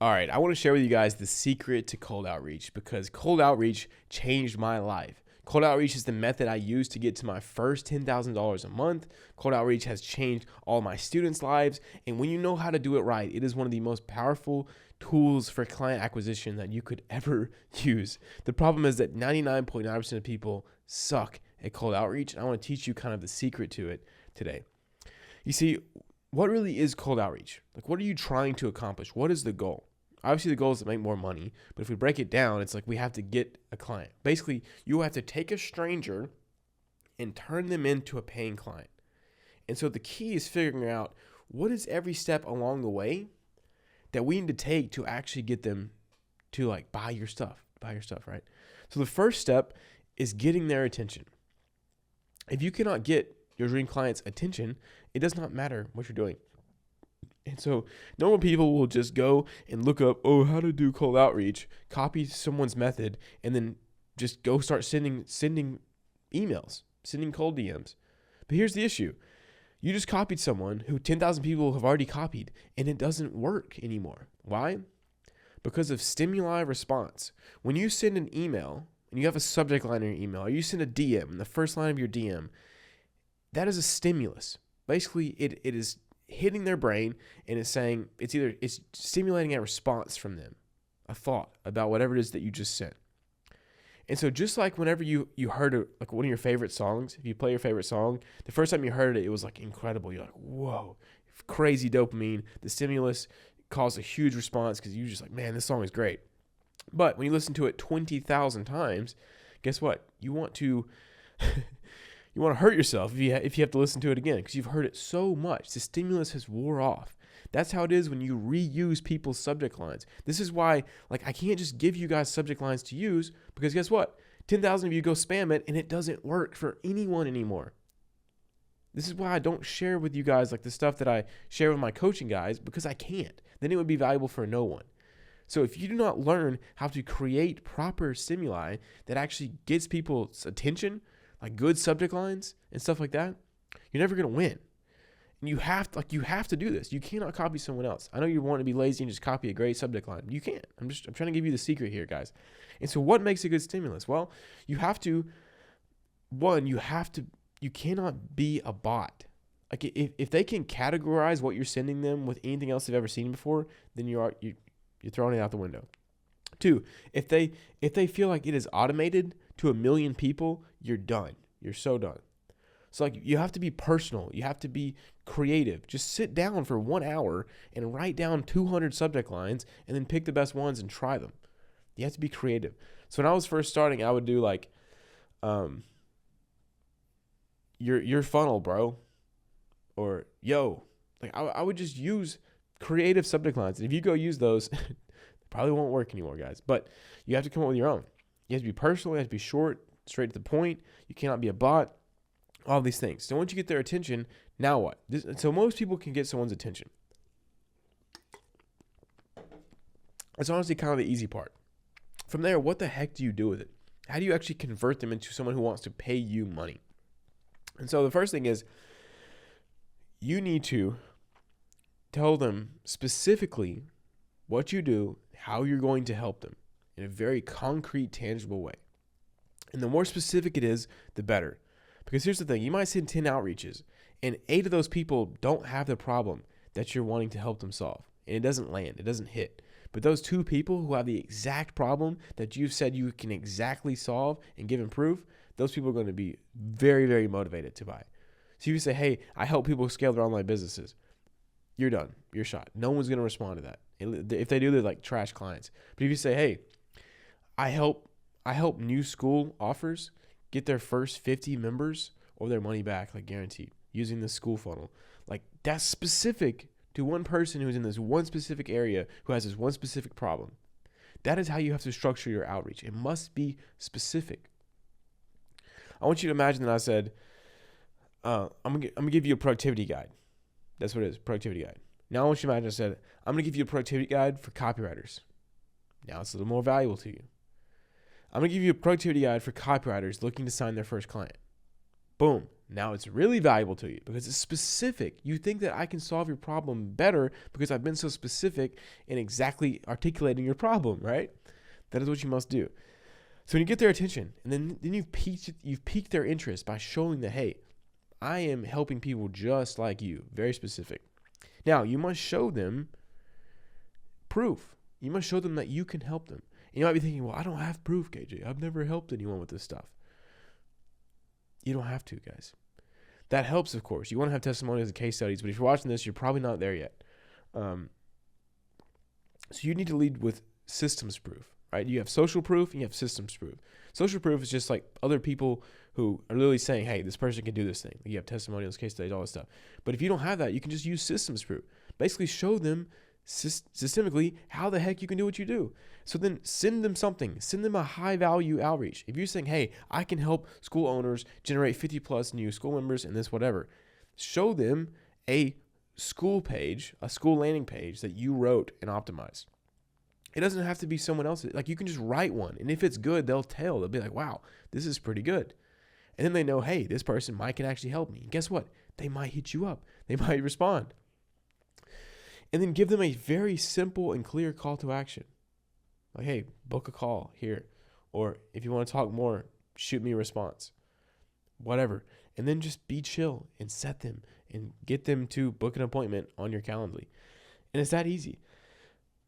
All right, I want to share with you guys the secret to cold outreach because cold outreach changed my life. Cold outreach is the method I use to get to my first $10,000 a month. Cold outreach has changed all my students' lives. And when you know how to do it right, it is one of the most powerful tools for client acquisition that you could ever use. The problem is that 99.9% of people suck at cold outreach. And I want to teach you kind of the secret to it today. You see, what really is cold outreach? Like, what are you trying to accomplish? What is the goal? Obviously, the goal is to make more money, but if we break it down, it's like we have to get a client. Basically, you have to take a stranger and turn them into a paying client. And so the key is figuring out what is every step along the way that we need to take to actually get them to like buy your stuff, right? So the first step is getting their attention. If you cannot get your dream client's attention, it does not matter what you're doing. And so normal people will just go and look up, how to do cold outreach, copy someone's method, and then just go start sending emails, sending cold DMs. But here's the issue. You just copied someone who 10,000 people have already copied, and it doesn't work anymore. Why? Because of stimuli response. When you send an email, and you have a subject line in your email, or you send a DM, the first line of your DM, that is a stimulus. Basically, it is hitting their brain, and it's saying it's stimulating a response from them, a thought about whatever it is that you just sent. And so just like whenever you heard like one of your favorite songs, if you play your favorite song, the first time you heard it, it was like incredible. You're like, whoa, crazy dopamine. The stimulus caused a huge response because you're just like, man, this song is great. But when you listen to it 20,000 times, guess what? You want to you want to hurt yourself if you have to listen to it again because you've heard it so much. The stimulus has wore off. That's how it is when you reuse people's subject lines. This is why, like, I can't just give you guys subject lines to use because guess what? 10,000 of you go spam it and it doesn't work for anyone anymore. This is why I don't share with you guys like the stuff that I share with my coaching guys because I can't. Then it would be valuable for no one. So if you do not learn how to create proper stimuli that actually gets people's attention, like good subject lines and stuff like that, you're never going to win. And you have to do this. You cannot copy someone else. I know you want to be lazy and just copy a great subject line. You can't. I'm trying to give you the secret here, guys. And so what makes a good stimulus? Well, you cannot be a bot. Like if they can categorize what you're sending them with anything else they've ever seen before, then you're throwing it out the window. 2, if they feel like it is automated to 1 million people, you're done. You're so done. So like you have to be personal. You have to be creative. Just sit down for 1 hour and write down 200 subject lines and then pick the best ones and try them. You have to be creative. So when I was first starting, I would do like, your funnel, bro, or yo. Like I would just use creative subject lines. And if you go use those, they probably won't work anymore, guys. But you have to come up with your own. You have to be personal. You have to be short, straight to the point. You cannot be a bot. All these things. So once you get their attention, now what? So most people can get someone's attention. That's honestly kind of the easy part. From there, what the heck do you do with it? How do you actually convert them into someone who wants to pay you money? And so the first thing is you need to tell them specifically what you do, how you're going to help them in a very concrete, tangible way. And the more specific it is, the better. Because here's the thing, you might send 10 outreaches and 8 of those people don't have the problem that you're wanting to help them solve. And it doesn't land, it doesn't hit. But those 2 people who have the exact problem that you've said you can exactly solve and give them proof, those people are going to be very, very motivated to buy. So you say, hey, I help people scale their online businesses. You're done. You're shot. No one's going to respond to that. If they do, they're like trash clients. But if you say, hey, I help new school offers get their first 50 members or their money back, like guaranteed, using this school funnel. Like that's specific to one person who's in this one specific area who has this one specific problem. That is how you have to structure your outreach. It must be specific. I want you to imagine that I said, I'm gonna give you a productivity guide. That's what it is, productivity guide. Now I want you to imagine I said, I'm gonna give you a productivity guide for copywriters. Now it's a little more valuable to you. I'm gonna give you a productivity guide for copywriters looking to sign their first client. Boom. Now it's really valuable to you because it's specific. You think that I can solve your problem better because I've been so specific in exactly articulating your problem, right? That is what you must do. So when you get their attention, and then you've piqued their interest by showing that, hey, I am helping people just like you, very specific. Now, you must show them proof. You must show them that you can help them. And you might be thinking, well, I don't have proof, KJ. I've never helped anyone with this stuff. You don't have to, guys. That helps, of course. You want to have testimonials and case studies, but if you're watching this, you're probably not there yet. So you need to lead with systems proof, right? You have social proof and you have systems proof. Social proof is just like other people who are literally saying, hey, this person can do this thing. You have testimonials, case studies, all this stuff. But if you don't have that, you can just use systems proof. Basically show them systemically how the heck you can do what you do. So then send them something. Send them a high value outreach. If you're saying, hey, I can help school owners generate 50 plus new school members and this whatever, show them a school page, a school landing page that you wrote and optimized. It doesn't have to be someone else's. Like, you can just write one. And if it's good, they'll be like, wow, this is pretty good. And then they know, hey, this person can actually help me. And guess what? They might hit you up. They might respond. And then give them a very simple and clear call to action. Like, hey, book a call here. Or if you want to talk more, shoot me a response. Whatever. And then just be chill and set them and get them to book an appointment on your Calendly. And it's that easy.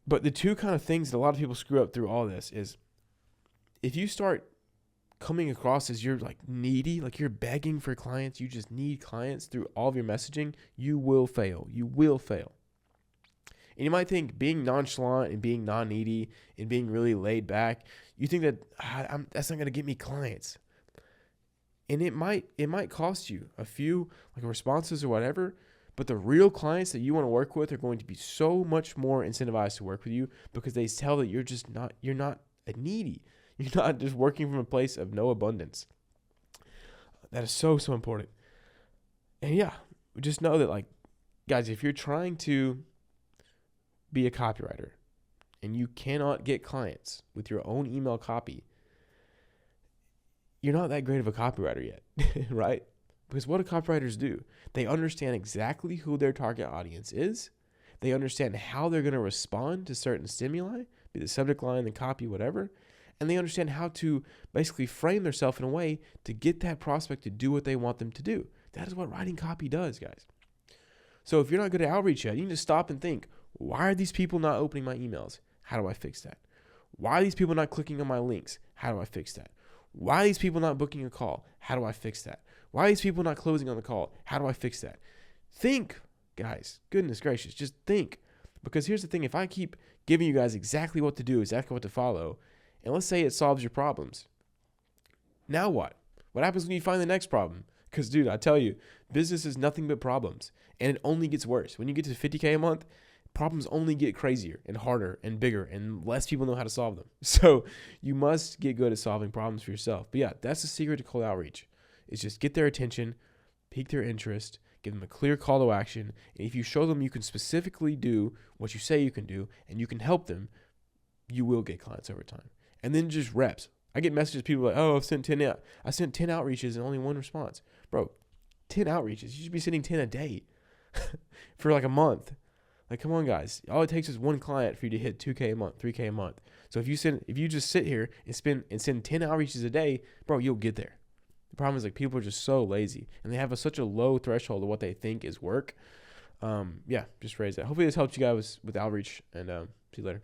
But the two kind of things that a lot of people screw up through all this is if you start coming across as you're like needy, like you're begging for clients, you just need clients through all of your messaging, you will fail. You will fail. And you might think being nonchalant and being non-needy and being really laid back, you think that that's not going to get me clients. And it might cost you a few like responses or whatever, but the real clients that you want to work with are going to be so much more incentivized to work with you because they tell that you're not a needy. You're not just working from a place of no abundance. That is so, so important. And yeah, just know that, like, guys, if you're trying to be a copywriter and you cannot get clients with your own email copy, you're not that great of a copywriter yet, right? Because what do copywriters do? They understand exactly who their target audience is. They understand how they're going to respond to certain stimuli, be the subject line, the copy, whatever. And they understand how to basically frame themselves in a way to get that prospect to do what they want them to do. That is what writing copy does, guys. So if you're not good at outreach yet, you need to stop and think, why are these people not opening my emails? How do I fix that? Why are these people not clicking on my links? How do I fix that? Why are these people not booking a call? How do I fix that? Why are these people not closing on the call? How do I fix that? Think, guys. Goodness gracious, just think. Because here's the thing. If I keep giving you guys exactly what to do, exactly what to follow, and let's say it solves your problems, now what? What happens when you find the next problem? Because, dude, I tell you, business is nothing but problems. And it only gets worse. When you get to $50K a month, problems only get crazier and harder and bigger, and less people know how to solve them. So you must get good at solving problems for yourself. But yeah, that's the secret to cold outreach. Is just get their attention, pique their interest, give them a clear call to action. And if you show them you can specifically do what you say you can do and you can help them, you will get clients over time. And then just reps. I get messages, people like, oh, I sent 10 outreaches and only one response. Bro, 10 outreaches. You should be sending 10 a day for like a month. Like, come on, guys. All it takes is one client for you to hit 2K a month, 3K a month. So if you just sit here and send 10 outreaches a day, bro, you'll get there. The problem is, like, people are just so lazy and they have such a low threshold of what they think is work. Yeah, just raise that. Hopefully this helped you guys with outreach, and see you later.